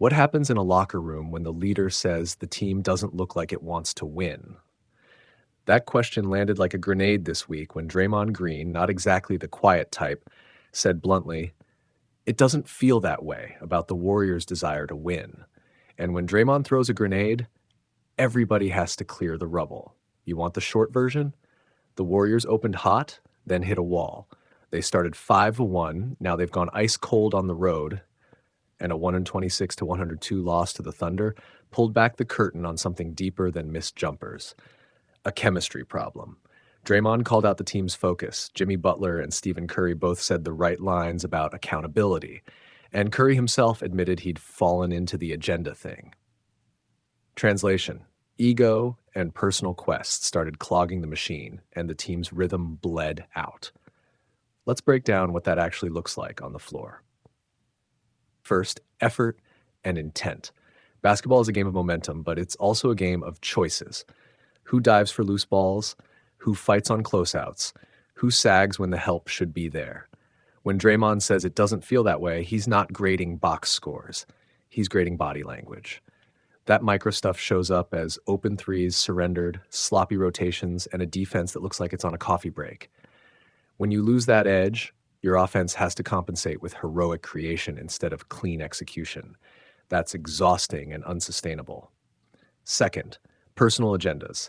What happens in a locker room when the leader says the team doesn't look like it wants to win? That question landed like a grenade this week when Draymond Green, not exactly the quiet type, said bluntly, "It doesn't feel that way about the Warriors' desire to win." And when Draymond throws a grenade, everybody has to clear the rubble. You want the short version? The Warriors opened hot, then hit a wall. They started 5-1, now they've gone ice cold on the road, and a 126 to 102 loss to the Thunder pulled back the curtain on something deeper than missed jumpers. A chemistry problem. Draymond called out the team's focus. Jimmy Butler and Stephen Curry both said the right lines about accountability. And Curry himself admitted he'd fallen into the agenda thing. Translation: ego and personal quests started clogging the machine, and the team's rhythm bled out. Let's break down what that actually looks like on the floor. First, effort and intent. Basketball is a game of momentum, but it's also a game of choices. Who dives for loose balls? Who fights on closeouts? Who sags when the help should be there? When Draymond says it doesn't feel that way, he's not grading box scores. He's grading body language. That micro stuff shows up as open threes surrendered, sloppy rotations, and a defense that looks like it's on a coffee break. When you lose that edge, your offense has to compensate with heroic creation instead of clean execution. That's exhausting and unsustainable. Second, personal agendas.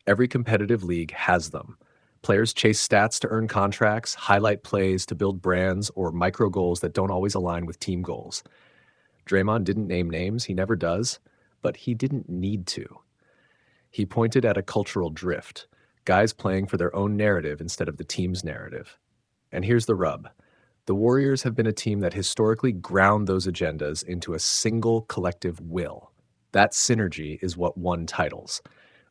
Every competitive league has them. Players chase stats to earn contracts, highlight plays to build brands, or micro goals that don't always align with team goals. Draymond didn't name names, he never does, but he didn't need to. He pointed at a cultural drift, guys playing for their own narrative instead of the team's narrative. And here's the rub. The Warriors have been a team that historically ground those agendas into a single collective will. That synergy is what won titles.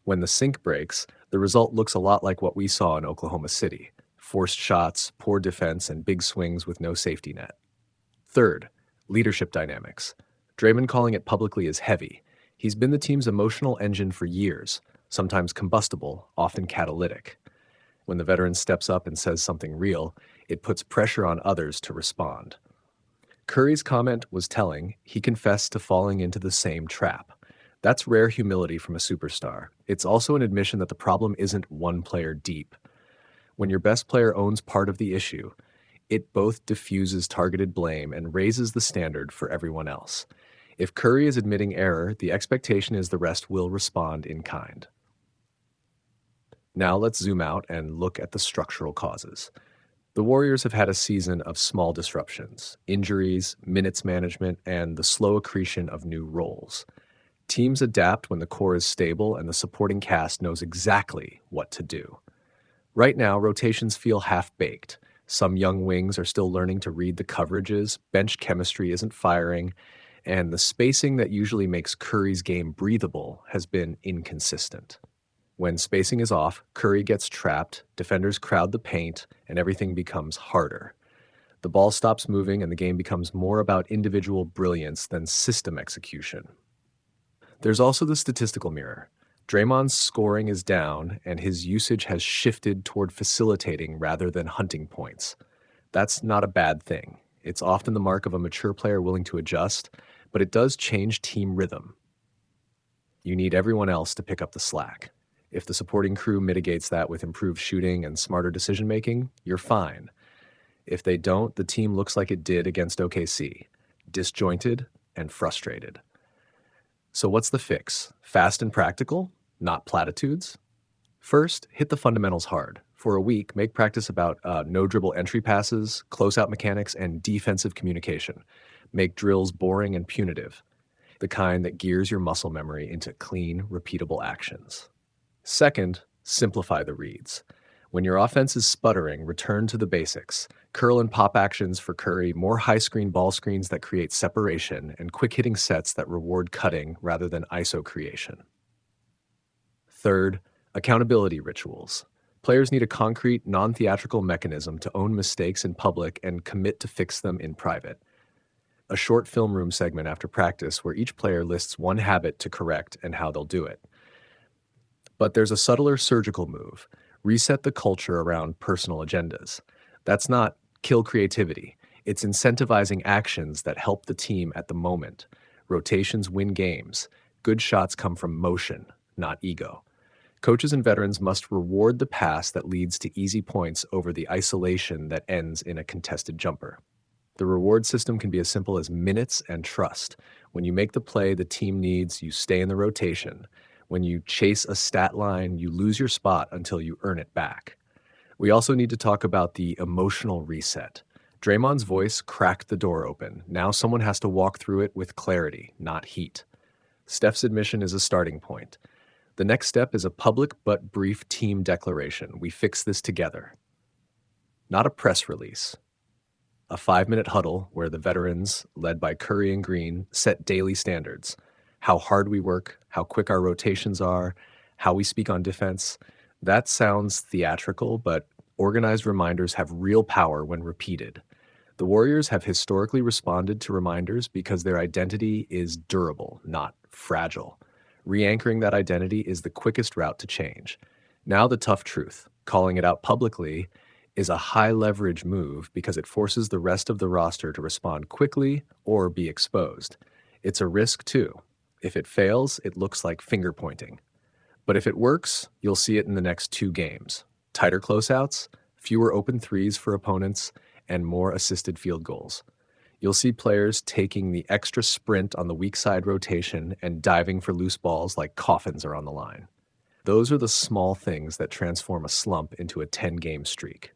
When the sync breaks, the result looks a lot like what we saw in Oklahoma City: forced shots, poor defense, and big swings with no safety net. Third, leadership dynamics. Draymond calling it publicly is heavy. He's been the team's emotional engine for years, sometimes combustible, often catalytic. When the veteran steps up and says something real, it puts pressure on others to respond. Curry's comment was telling. He confessed to falling into the same trap. That's rare humility from a superstar. It's also an admission that the problem isn't one player deep. When your best player owns part of the issue, it both diffuses targeted blame and raises the standard for everyone else. If Curry is admitting error, the expectation is the rest will respond in kind. Now let's zoom out and look at the structural causes. The Warriors have had a season of small disruptions, injuries, minutes management, and the slow accretion of new roles. Teams adapt when the core is stable and the supporting cast knows exactly what to do. Right now, rotations feel half-baked. Some young wings are still learning to read the coverages, bench chemistry isn't firing, and the spacing that usually makes Curry's game breathable has been inconsistent. When spacing is off, Curry gets trapped, defenders crowd the paint, and everything becomes harder. The ball stops moving and the game becomes more about individual brilliance than system execution. There's also the statistical mirror. Draymond's scoring is down, and his usage has shifted toward facilitating rather than hunting points. That's not a bad thing. It's often the mark of a mature player willing to adjust, but it does change team rhythm. You need everyone else to pick up the slack. If the supporting crew mitigates that with improved shooting and smarter decision-making, you're fine. If they don't, the team looks like it did against OKC, disjointed and frustrated. So what's the fix? Fast and practical, not platitudes? First, hit the fundamentals hard. For a week, make practice about no-dribble entry passes, closeout mechanics, and defensive communication. Make drills boring and punitive, the kind that gears your muscle memory into clean, repeatable actions. Second, simplify the reads. When your offense is sputtering, return to the basics. Curl and pop actions for Curry, more high-screen ball screens that create separation, and quick-hitting sets that reward cutting rather than ISO creation. Third, accountability rituals. Players need a concrete, non-theatrical mechanism to own mistakes in public and commit to fix them in private. A short film room segment after practice where each player lists one habit to correct and how they'll do it. But there's a subtler surgical move. Reset the culture around personal agendas. That's not kill creativity. It's incentivizing actions that help the team at the moment. Rotations win games. Good shots come from motion, not ego. Coaches and veterans must reward the pass that leads to easy points over the isolation that ends in a contested jumper. The reward system can be as simple as minutes and trust. When you make the play the team needs, you stay in the rotation. When you chase a stat line, you lose your spot until you earn it back. We also need to talk about the emotional reset. Draymond's voice cracked the door open. Now someone has to walk through it with clarity, not heat. Steph's admission is a starting point. The next step is a public but brief team declaration. We fix this together. Not a press release. A 5-minute huddle where the veterans, led by Curry and Green, set daily standards. How hard we work, how quick our rotations are, how we speak on defense. That sounds theatrical, but organized reminders have real power when repeated. The Warriors have historically responded to reminders because their identity is durable, not fragile. Re-anchoring that identity is the quickest route to change. Now the tough truth, calling it out publicly, is a high-leverage move because it forces the rest of the roster to respond quickly or be exposed. It's a risk, too. If it fails, it looks like finger-pointing. But if it works, you'll see it in the next 2 games. Tighter closeouts, fewer open threes for opponents, and more assisted field goals. You'll see players taking the extra sprint on the weak side rotation and diving for loose balls like coffins are on the line. Those are the small things that transform a slump into a 10-game streak.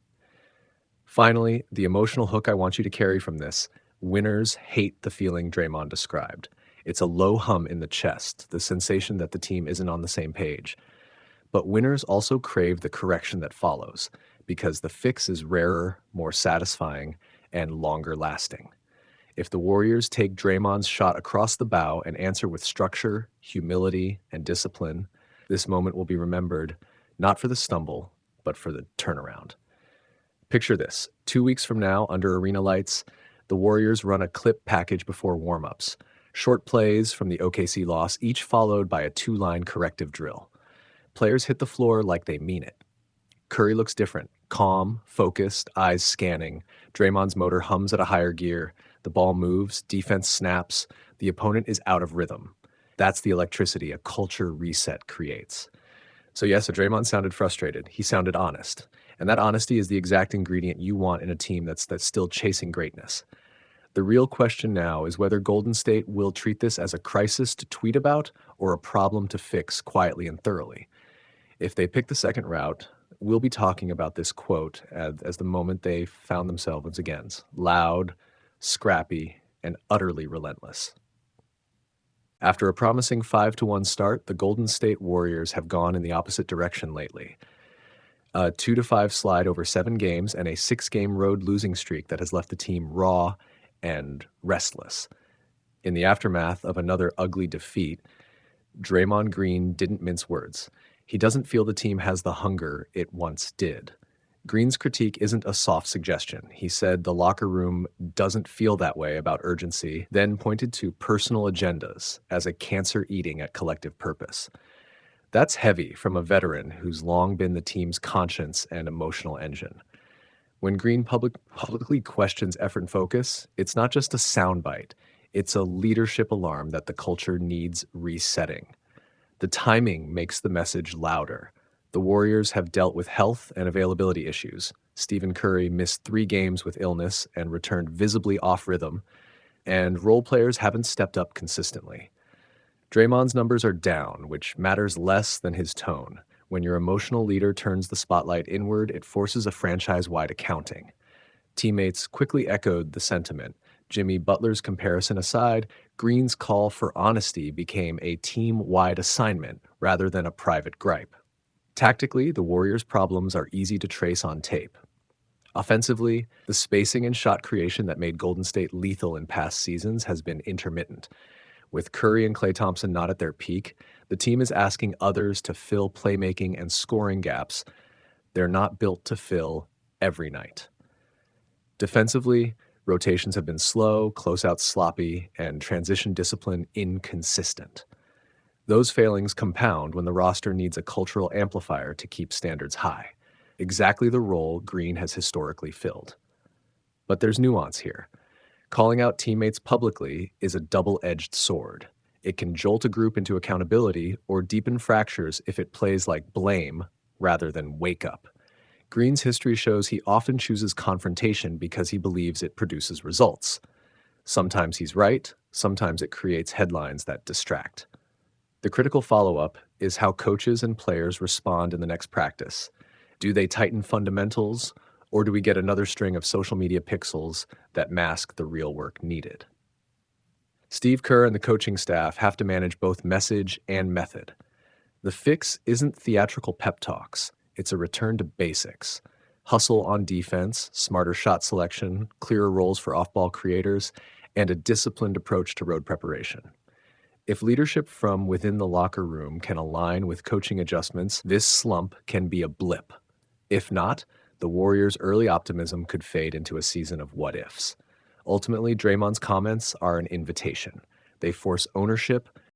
Finally, the emotional hook I want you to carry from this: winners hate the feeling Draymond described. It's a low hum in the chest, the sensation that the team isn't on the same page. But winners also crave the correction that follows, because the fix is rarer, more satisfying, and longer lasting. If the Warriors take Draymond's shot across the bow and answer with structure, humility, and discipline, this moment will be remembered not for the stumble, but for the turnaround. Picture this: 2 weeks from now, under arena lights, the Warriors run a clip package before warm-ups. Short plays from the OKC loss, each followed by a 2-line corrective drill. Players hit the floor like they mean it. Curry looks different, calm, focused, eyes scanning. Draymond's motor hums at a higher gear. The ball moves, defense snaps, the opponent is out of rhythm. That's the electricity a culture reset creates. So yes, Draymond sounded frustrated. He sounded honest. And that honesty is the exact ingredient you want in a team that's still chasing greatness. The real question now is whether Golden State will treat this as a crisis to tweet about or a problem to fix quietly and thoroughly. If they pick the second route, we'll be talking about this quote as the moment they found themselves again: loud, scrappy, and utterly relentless. After a promising 5-1 start, the Golden State Warriors have gone in the opposite direction lately. A 2-5 slide over 7 games and a 6-game road losing streak that has left the team raw and restless. In the aftermath of another ugly defeat, Draymond Green didn't mince words. He doesn't feel the team has the hunger it once did. Green's critique isn't a soft suggestion. He said the locker room doesn't feel that way about urgency, then pointed to personal agendas as a cancer eating at collective purpose. That's heavy from a veteran who's long been the team's conscience and emotional engine. When Green publicly questions effort and focus, it's not just a soundbite. It's a leadership alarm that the culture needs resetting. The timing makes the message louder. The Warriors have dealt with health and availability issues. Stephen Curry missed 3 games with illness and returned visibly off rhythm, and role players haven't stepped up consistently. Draymond's numbers are down, which matters less than his tone. When your emotional leader turns the spotlight inward, it forces a franchise-wide accounting. Teammates quickly echoed the sentiment. Jimmy Butler's comparison aside, Green's call for honesty became a team-wide assignment rather than a private gripe. Tactically, the Warriors' problems are easy to trace on tape. Offensively, the spacing and shot creation that made Golden State lethal in past seasons has been intermittent. With Curry and Klay Thompson not at their peak, the team is asking others to fill playmaking and scoring gaps they're not built to fill every night. Defensively, rotations have been slow, closeouts sloppy, and transition discipline inconsistent. Those failings compound when the roster needs a cultural amplifier to keep standards high, exactly the role Green has historically filled. But there's nuance here. Calling out teammates publicly is a double-edged sword. It can jolt a group into accountability or deepen fractures if it plays like blame rather than wake up. Green's history shows he often chooses confrontation because he believes it produces results. Sometimes he's right, sometimes it creates headlines that distract. The critical follow-up is how coaches and players respond in the next practice. Do they tighten fundamentals, or do we get another string of social media pixels that mask the real work needed? Steve Kerr and the coaching staff have to manage both message and method. The fix isn't theatrical pep talks, it's a return to basics. Hustle on defense, smarter shot selection, clearer roles for off-ball creators, and a disciplined approach to road preparation. If leadership from within the locker room can align with coaching adjustments, this slump can be a blip. If not, the Warriors' early optimism could fade into a season of what-ifs. Ultimately, Draymond's comments are an invitation. They force ownership